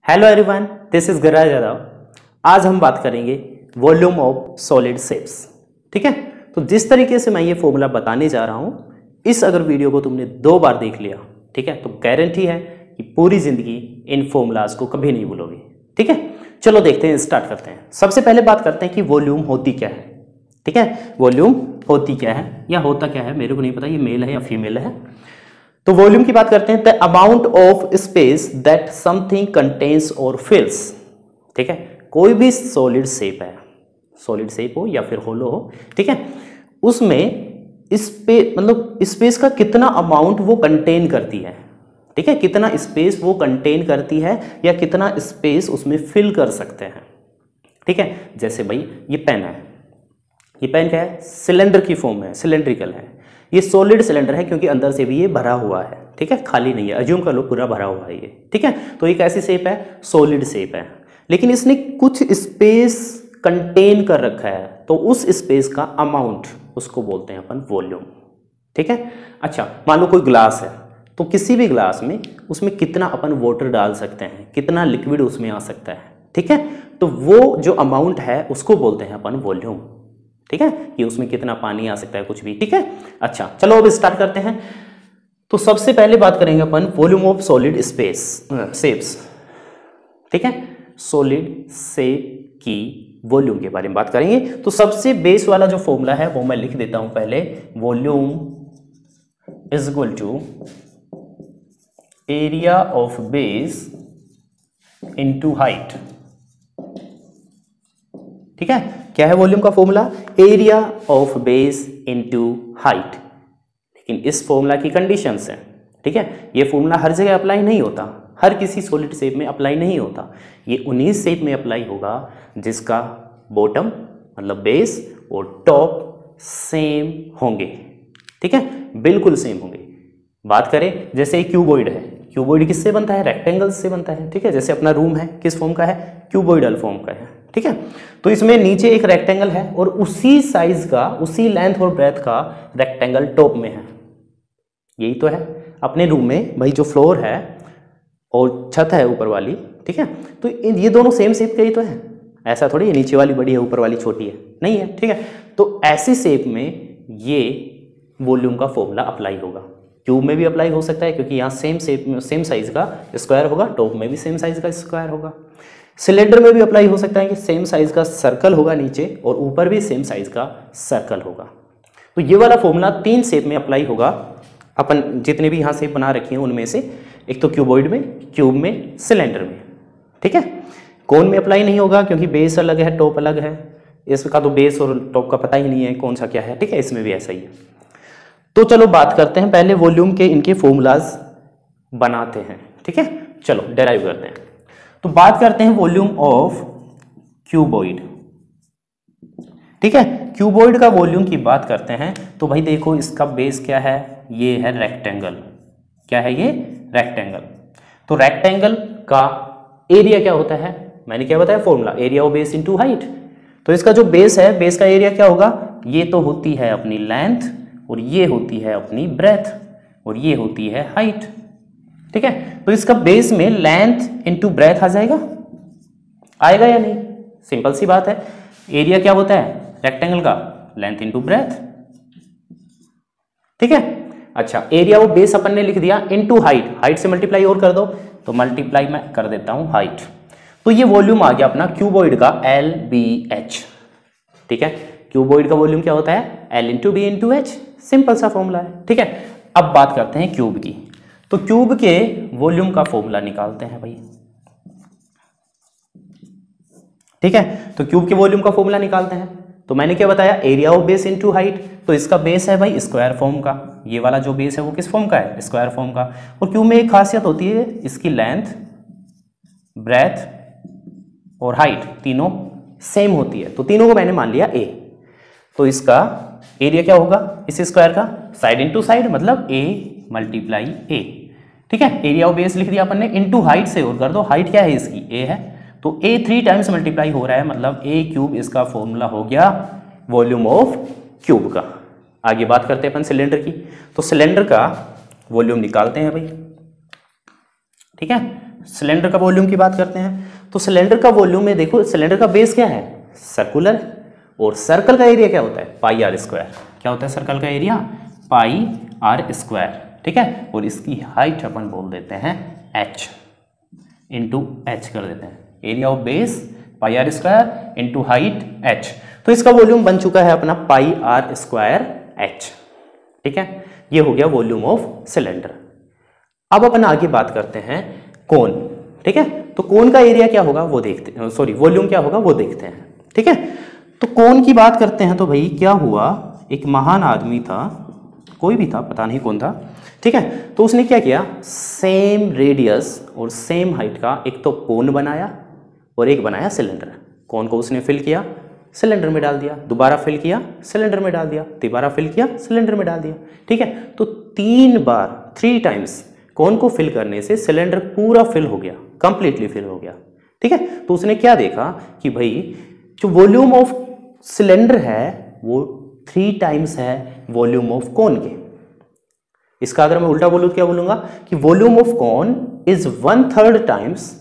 Hello everyone, this is garage Yadav. आज हम बात करेंगे वॉल्यूम ऑफ सॉलिड शेप्स। ठीक है, तो जिस तरीके से मैं ये फॉर्मूला बताने जा रहा हूँ, इस अगर वीडियो को तुमने 2 बार देख लिया, ठीक है, तो गारंटी है कि पूरी जिंदगी इन फॉर्मूलाज को कभी नहीं भूलोगे। ठीक है, चलो देखते हैं, स्टार्ट करते हैं। सबसे पहले बात करते हैं कि वॉल्यूम होती क्या है। ठीक है, वॉल्यूम होती क्या है या होता क्या है, मेरे को नहीं पता ये मेल है या फीमेल है। तो वॉल्यूम की बात करते हैं, the amount of space that something contains और फिल्स। ठीक है, कोई भी सॉलिड शेप है, सॉलिड शेप हो या फिर होलो हो, ठीक है, उसमें स्पेस का कितना अमाउंट वो कंटेन करती है। ठीक है, कितना स्पेस वो कंटेन करती है या कितना स्पेस उसमें फिल कर सकते हैं। ठीक है, जैसे भाई ये पेन है, ये पेन क्या है, सिलेंडर की फॉर्म है, सिलेंड्रिकल है। ये सॉलिड सिलेंडर है क्योंकि अंदर से भी ये भरा हुआ है। ठीक है, खाली नहीं है, अज्यूम कर लो पूरा भरा हुआ है ये। ठीक है, तो एक ऐसी शेप है, सॉलिड शेप है, लेकिन इसने कुछ स्पेस कंटेन कर रखा है, तो उस स्पेस का अमाउंट उसको बोलते हैं अपन वॉल्यूम। ठीक है, अच्छा मान लो कोई ग्लास है, तो किसी भी ग्लास में उसमें कितना अपन वाटर डाल सकते हैं, कितना लिक्विड उसमें आ सकता है। ठीक है, तो वो जो अमाउंट है उसको बोलते हैं अपन वॉल्यूम। ठीक है, कि उसमें कितना पानी आ सकता है, कुछ भी। ठीक है, अच्छा चलो अब स्टार्ट करते हैं। तो सबसे पहले बात करेंगे upon volume of solid shapes. ठीक है, सॉलिड शेप की वॉल्यूम के बारे में बात करेंगे। तो सबसे बेस वाला जो फॉर्मूला है वो मैं लिख देता हूं पहले, volume is equal to area of base into height. ठीक है, क्या है वॉल्यूम का formula, area of base into height. लेकिन इस फॉर्मूला की कंडीशंस हैं। ठीक है, ये फॉर्मूला हर जगह अप्लाई नहीं होता, हर किसी सॉलिड शेप में अप्लाई नहीं होता। ये उन्हीं शेप में अप्लाई होगा जिसका बॉटम मतलब बेस और टॉप सेम होंगे। ठीक है, बिल्कुल सेम होंगे। बात करें जैसे क्यूबॉइड है, क्यूबॉइड किससे बनता है, रेक्टेंगल से बनता है। ठीक है, जैसे अपना रूम है किस फॉर्म का है, क्यूबॉइडल फॉर्म का है। ठीक है, तो इसमें नीचे एक रेक्टेंगल है और उसी साइज का, उसी लेंथ और ब्रेथ का रेक्टेंगल टॉप में है। यही तो है अपने रूम में भाई, जो फ्लोर है और छत है ऊपर वाली। ठीक है, तो ये दोनों सेम शेप के ही तो है, ऐसा थोड़ी है नीचे वाली बड़ी है ऊपर वाली छोटी है, नहीं है। ठीक है, तो ऐसी शेप में ये वॉल्यूम का फॉर्मूला अप्लाई होगा। क्यूब में भी अप्लाई हो सकता है क्योंकि यहाँ सेम शेप में सेम साइज का स्क्वायर होगा, टॉप में भी सेम साइज का स्क्वायर होगा। सिलेंडर में भी अप्लाई हो सकता है कि सेम साइज का सर्कल होगा नीचे और ऊपर भी सेम साइज का सर्कल होगा। तो ये वाला फॉर्मूला 3 शेप में अप्लाई होगा। अपन जितने भी यहाँ शेप बना रखे हैं उनमें से, एक तो क्यूबॉइड में, क्यूब में, सिलेंडर में। ठीक है, कोन में अप्लाई नहीं होगा क्योंकि बेस अलग है, टॉप अलग है। इसका तो बेस और टॉप का पता ही नहीं है कौन सा क्या है। ठीक है, इसमें भी ऐसा ही है। तो चलो बात करते हैं पहले वॉल्यूम के, इनके फॉर्मूलाज बनाते हैं। ठीक है, चलो डेराइव करते हैं। तो बात करते हैं वॉल्यूम ऑफ क्यूबॉइड। ठीक है, क्यूबॉइड का वॉल्यूम की बात करते हैं तो भाई देखो इसका बेस क्या है, ये है रेक्टेंगल। क्या है ये, रेक्टेंगल। तो रेक्टेंगल का एरिया क्या होता है, मैंने क्या बताया formula, area of base into height. तो इसका जो बेस है, बेस का एरिया क्या होगा, ये तो होती है अपनी लेंथ और ये होती है अपनी ब्रेथ और ये होती है हाइट। ठीक है, तो इसका बेस में लेंथ इनटू ब्रेथ आ जाएगा, आएगा या नहीं, सिंपल सी बात है। एरिया क्या होता है रेक्टेंगल का, लेंथ इनटू ब्रेथ। ठीक है, अच्छा एरिया ऑफ बेस अपन ने लिख दिया इनटू हाइट, हाइट से मल्टीप्लाई और कर दो, तो मल्टीप्लाई मैं कर देता हूं हाइट। तो ये वॉल्यूम आ गया अपना क्यूबॉइड का LBH। ठीक है, क्यूबॉइड का वॉल्यूम क्या होता है, L into B into H, simple सा फॉर्मूला है। ठीक है, अब बात करते हैं क्यूब की। तो क्यूब के वॉल्यूम का फॉर्मूला निकालते हैं भाई। ठीक है, तो क्यूब के वॉल्यूम का फॉर्मूला निकालते हैं। तो मैंने क्या बताया, area of base into height. तो इसका बेस है भाई स्क्वायर फॉर्म का, ये वाला जो बेस है वो किस फॉर्म का है, स्क्वायर फॉर्म का। और क्यूब में एक खासियत होती है, इसकी लेंथ, ब्रेथ और हाइट तीनों सेम होती है, तो तीनों को मैंने मान लिया A। तो इसका एरिया क्या होगा इस स्क्वायर का, साइड इनटू साइड मतलब A मल्टीप्लाई A। ठीक है, एरिया ऑफ बेस लिख दिया अपन ने, इनटू हाइट से और कर दो, हाइट क्या है इसकी, A है, तो A 3 टाइम्स मल्टीप्लाई हो रहा है, मतलब A क्यूब इसका फॉर्मूला हो गया वॉल्यूम ऑफ क्यूब का। आगे बात करते हैं अपन सिलेंडर की। तो सिलेंडर का वॉल्यूम निकालते हैं भाई। ठीक है, सिलेंडर का वॉल्यूम की बात करते हैं तो सिलेंडर का वॉल्यूम में देखो, सिलेंडर का बेस क्या है, सर्कुलर, और सर्कल का एरिया क्या होता है, पाई आर स्क्वायर। क्या होता है सर्कल का एरिया, पाई आर स्क्वायर, ठीक है। और इसकी हाइट अपन बोल देते हैं h, इंटू एच कर देते हैं, area of base pi are square into height h। तो इसका वॉल्यूम बन चुका है अपना पाई आर स्क्वायर h, ठीक है। ये हो गया वॉल्यूम ऑफ सिलेंडर। अब अपन आगे बात करते हैं कोन, ठीक है। तो कोन का एरिया क्या होगा वो देखते हैं, सॉरी वॉल्यूम क्या होगा वो देखते हैं, ठीक है। तो कोन की बात करते हैं तो भाई क्या हुआ, एक महान आदमी था, कोई भी था पता नहीं कौन था, ठीक है। तो उसने क्या किया, सेम रेडियस और सेम हाइट का एक तो कोन बनाया और एक बनाया सिलेंडर। कोन को उसने फिल किया, सिलेंडर में डाल दिया, दोबारा फिल किया, सिलेंडर में डाल दिया, दोबारा फिल किया, सिलेंडर में डाल दिया, ठीक है। तो 3 बार 3 टाइम्स कोन को फिल करने से सिलेंडर पूरा फिल हो गया, कंप्लीटली फिल हो गया, ठीक है। तो उसने क्या देखा कि भाई जो वॉल्यूम ऑफ सिलेंडर है वो 3 टाइम्स है वॉल्यूम ऑफ कोन के। इसका अगर मैं उल्टा बोलूं तो क्या बोलूंगा कि volume of cone is 1/3 times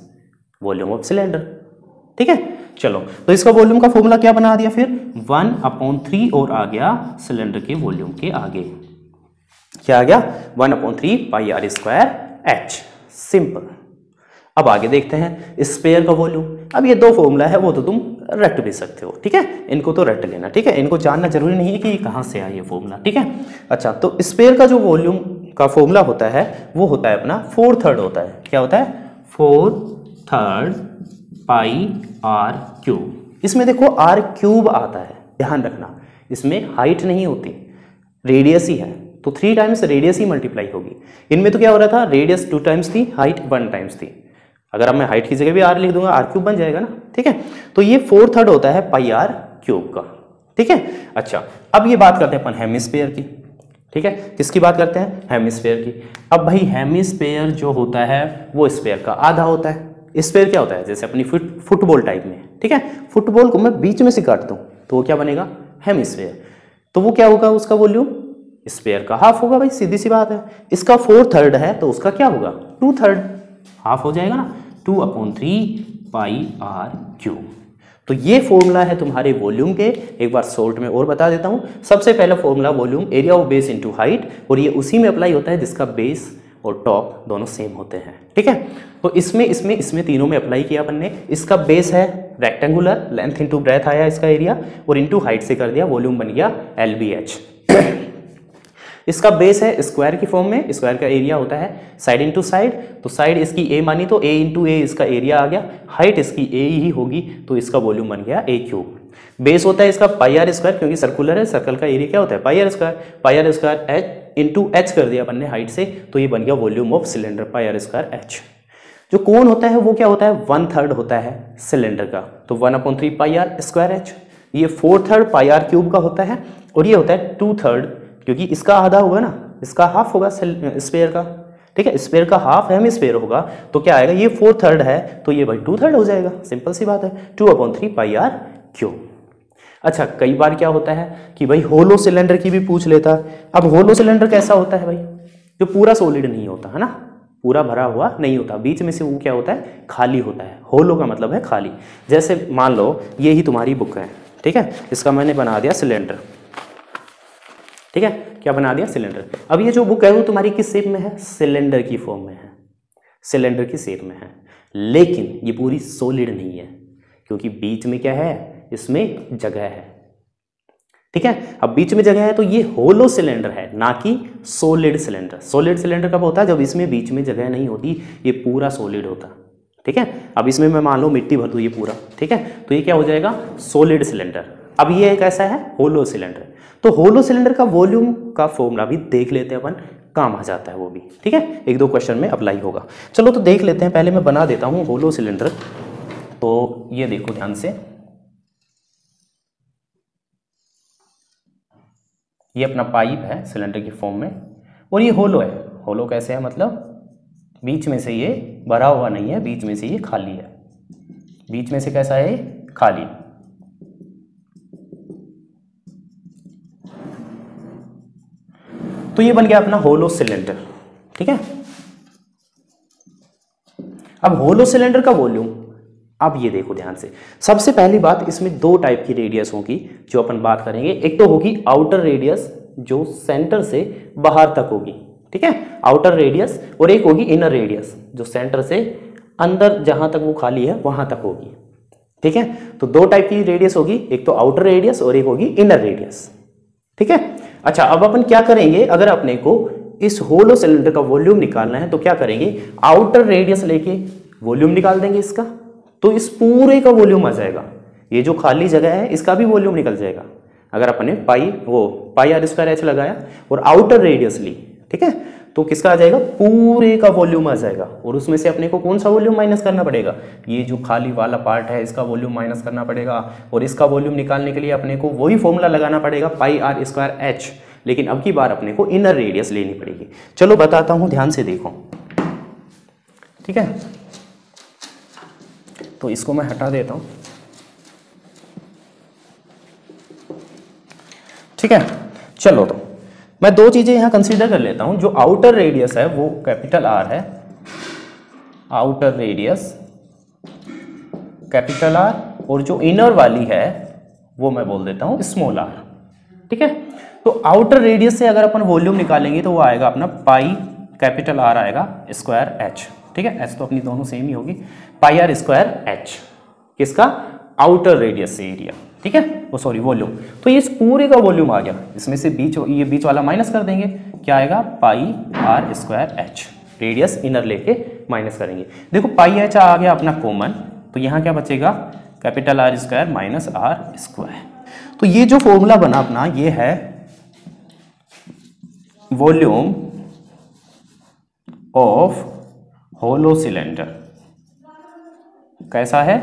volume of cylinder, ठीक है। चलो तो इसका वॉल्यूम का फॉर्मूला क्या बना दिया फिर, 1/3 और आ गया सिलेंडर के वॉल्यूम के आगे, क्या आ गया 1/3 पाई आर स्क्वायर h, सिंपल। अब आगे देखते हैं स्फीयर का वॉल्यूम। अब ये 2 फॉर्मूला है वो तो तुम रट भी सकते हो, ठीक है, इनको तो रट लेना, ठीक है, इनको जानना जरूरी नहीं है कि कहाँ से आए ये फॉर्मूला, ठीक है। अच्छा तो स्फीयर का जो वॉल्यूम का फॉर्मूला होता है वो होता है अपना 4/3 होता है, क्या होता है 4/3 पाई आर क्यूब। इसमें देखो आर क्यूब आता है, ध्यान रखना, इसमें हाइट नहीं होती, रेडियस ही है, तो 3 टाइम्स रेडियस ही मल्टीप्लाई होगी। इनमें तो क्या हो रहा था, रेडियस 2 टाइम्स थी, हाइट 1 टाइम्स थी। अगर अब मैं हाइट की जगह भी आर लिख दूंगा, आर क्यूब बन जाएगा ना, ठीक है। तो ये 4/3 होता है पाई आर क्यूब का, ठीक है। अच्छा अब ये बात करते हैं अपन हेमिस्फीयर की, ठीक है। किसकी बात करते हैं, हेमिस्फीयर की। अब भाई हेमिस्फीयर जो होता है वो स्फीयर का आधा होता है। स्फीयर क्या होता है, जैसे अपनी फुटबॉल टाइप में, ठीक है, फुटबॉल को मैं बीच में से काट दूं तो वो क्या बनेगा, हेमिस्फीयर। तो वो क्या होगा, उसका वॉल्यूम स्फीयर का हाफ होगा भाई, सीधी सी बात है। इसका 4/3 है तो उसका क्या होगा 2/3, हाफ हो जाएगा ना, 2/3 पाई आर क्यूब। तो ये फॉर्मूला है तुम्हारे वॉल्यूम के, एक बार शॉर्ट में और बता देता हूं। सबसे पहला formula volume area of base into height, और ये उसी में अप्लाई होता है जिसका बेस और टॉप दोनों सेम होते हैं, ठीक है। तो इसमें तीनों में अप्लाई किया अपन ने। इसका बेस है रेक्टेंगुलर, लेंथ इंटू ब्रेथ आया इसका एरिया, और इंटू हाइट से कर दिया, वॉल्यूम बन गया LBH। इसका बेस है स्क्वायर की फॉर्म में, स्क्वायर का एरिया होता है साइड इंटू साइड, तो साइड इसकी A मानी तो A इंटू A इसका एरिया आ गया, हाइट इसकी A ही होगी तो इसका वॉल्यूम बन गया A क्यूब। बेस होता है इसका पाई आर स्क्वायर, क्योंकि सर्कुलर है, सर्कल का एरिया क्या होता है pi are square H into H कर दिया अपन ने हाइट से, तो ये बन गया volume of cylinder pi are square H। जो कोन होता है वो क्या होता है, 1/3 होता है सिलेंडर का, तो 1/3 पाई आर स्क्वायर H। ये 4/3 पाई आर क्यूब का होता है, और ये होता है 2/3, क्योंकि इसका आधा होगा ना, इसका हाफ होगा स्फीयर का, ठीक है। स्फीयर का हाफ हेमिस्फीयर होगा तो क्या आएगा, ये 4/3 है तो ये भाई 2/3 हो जाएगा, सिंपल सी बात है, 2/3 पाई आर क्यूब। अच्छा कई बार क्या होता है कि भाई होलो सिलेंडर की भी पूछ लेता है। अब होलो सिलेंडर कैसा होता है भाई, जो पूरा सॉलिड नहीं होता है ना, पूरा भरा हुआ नहीं होता, बीच में से वो क्या होता है खाली होता है। होलो का मतलब है खाली। जैसे मान लो ये ही तुम्हारी बुक है, ठीक है, इसका मैंने बना दिया सिलेंडर, ठीक है, क्या बना दिया सिलेंडर। अब ये जो बुक है वो तुम्हारी किस शेप में है, सिलेंडर की फॉर्म में है, सिलेंडर की शेप में है, लेकिन ये पूरी सॉलिड नहीं है, क्योंकि बीच में क्या है, इसमें जगह है, ठीक है। अब बीच में जगह है तो ये होलो सिलेंडर है, ना कि सॉलिड सिलेंडर। सॉलिड सिलेंडर कब होता है, जब इसमें बीच में जगह नहीं होती, ये पूरा सॉलिड होता, ठीक है। अब इसमें मैं मान लो मिट्टी भर दूं ये पूरा, ठीक है, तो ये क्या हो जाएगा सॉलिड सिलेंडर। अब ये कैसा है, होलो सिलेंडर। तो होलो सिलेंडर का वॉल्यूम का फॉर्मूला भी देख लेते हैं अपन, काम आ जाता है वो भी, ठीक है, 1-2 क्वेश्चन में अप्लाई होगा। चलो तो देख लेते हैं, पहले मैं बना देता हूँ होलो सिलेंडर। तो ये देखो ध्यान से, ये अपना पाइप है सिलेंडर की फॉर्म में, और ये होलो है। होलो कैसे है, मतलब बीच में से ये भरा हुआ नहीं है, बीच में से ये खाली है, बीच में से कैसा है खाली। तो ये बन गया अपना होलो सिलेंडर, ठीक है। अब होलो सिलेंडर का वॉल्यूम, अब ये देखो ध्यान से, सबसे पहली बात इसमें दो टाइप की रेडियस होगी जो अपन बात करेंगे। एक तो होगी आउटर रेडियस जो सेंटर से बाहर तक होगी, ठीक है, आउटर रेडियस, और एक होगी इनर रेडियस जो सेंटर से अंदर जहां तक वो खाली है वहां तक होगी, ठीक है। तो दो टाइप की रेडियस होगी, एक तो आउटर रेडियस और एक होगी इनर रेडियस, ठीक है। अच्छा, अब अपन क्या करेंगे, अगर अपने को इस होलो सिलेंडर का वॉल्यूम निकालना है तो क्या करेंगे, आउटर रेडियस लेके वॉल्यूम निकाल देंगे इसका, तो इस पूरे का वॉल्यूम आ जाएगा। ये जो खाली जगह है इसका भी वॉल्यूम निकल जाएगा अगर अपने पाई आर स्क्वायर एच लगाया और आउटर रेडियस ली, ठीक है, तो किसका आ जाएगा, पूरे का वॉल्यूम आ जाएगा। और उसमें से अपने को कौन सा वॉल्यूम माइनस करना पड़ेगा, ये जो खाली वाला पार्ट है इसका वॉल्यूम माइनस करना पड़ेगा। और इसका वॉल्यूम निकालने के लिए अपने को वही फॉर्मूला लगाना पड़ेगा पाई आर स्क्वायर एच, लेकिन अब की बार अपने को इनर रेडियस लेनी पड़ेगी। चलो बताता हूं, ध्यान से देखो, ठीक है। तो इसको मैं हटा देता हूं, ठीक है। चलो, तो मैं दो चीजें यहां कंसीडर कर लेता हूं। जो आउटर रेडियस है वो कैपिटल आर है, आउटर रेडियस कैपिटल आर, और जो इनर वाली है वो मैं बोल देता हूं स्मॉल आर, ठीक है। तो आउटर रेडियस से अगर अपन वॉल्यूम निकालेंगे तो वो आएगा अपना पाई कैपिटल आर आएगा स्क्वायर एच, ठीक है। एच तो अपनी दोनों सेम ही होगी, पाई आर स्क्वायर एच, किसका, आउटर रेडियस से एरिया, ठीक है, वो सॉरी वॉल्यूम। तो ये इस पूरे का वॉल्यूम आ गया, इसमें से ये बीच वाला माइनस कर देंगे, क्या आएगा, pi are square h, radius inner लेके माइनस करेंगे। देखो पाई एच आ गया अपना कॉमन, तो यहाँ क्या बचेगा, capital R square minus are square. तो ये जो फॉर्मूला बना अपना, ये है वॉल्यूम ऑफ होलो सिलेंडर। कैसा है,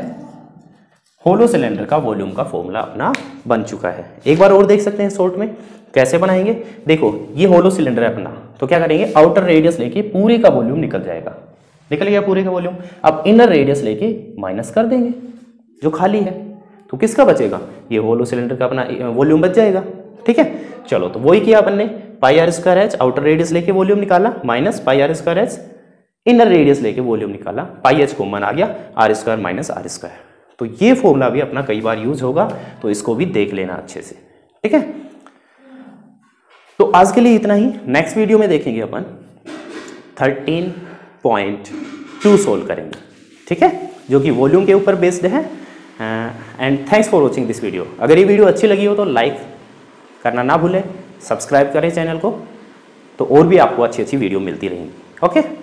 होलो सिलेंडर का वॉल्यूम का फॉर्मूला अपना बन चुका है। एक बार और देख सकते हैं शॉर्ट में कैसे बनाएंगे। देखो ये होलो सिलेंडर है अपना, तो क्या करेंगे, आउटर रेडियस लेके पूरे का वॉल्यूम निकल जाएगा, निकल गया पूरे का वॉल्यूम। अब इनर रेडियस लेके माइनस कर देंगे जो खाली है, तो किसका बचेगा, ये होलो सिलेंडर का अपना वॉल्यूम बच जाएगा, ठीक है। चलो, तो वही किया अपन ने, pi are square h outer radius लेके वॉल्यूम निकाला, minus pi are square h inner radius लेके वॉल्यूम निकाला, पाई एच कॉमन आ गया, r square minus are square. तो ये फॉर्मूला भी अपना कई बार यूज होगा, तो इसको भी देख लेना अच्छे से, ठीक है। तो आज के लिए इतना ही, नेक्स्ट वीडियो में देखेंगे अपन 13.2 सोल्व करेंगे, ठीक है, जो कि वॉल्यूम के ऊपर बेस्ड है। And thanks for watching this video. अगर ये वीडियो अच्छी लगी हो तो लाइक करना ना भूलें, सब्सक्राइब करें चैनल को, तो और भी आपको अच्छी अच्छी वीडियो मिलती रहेंगी। ओके।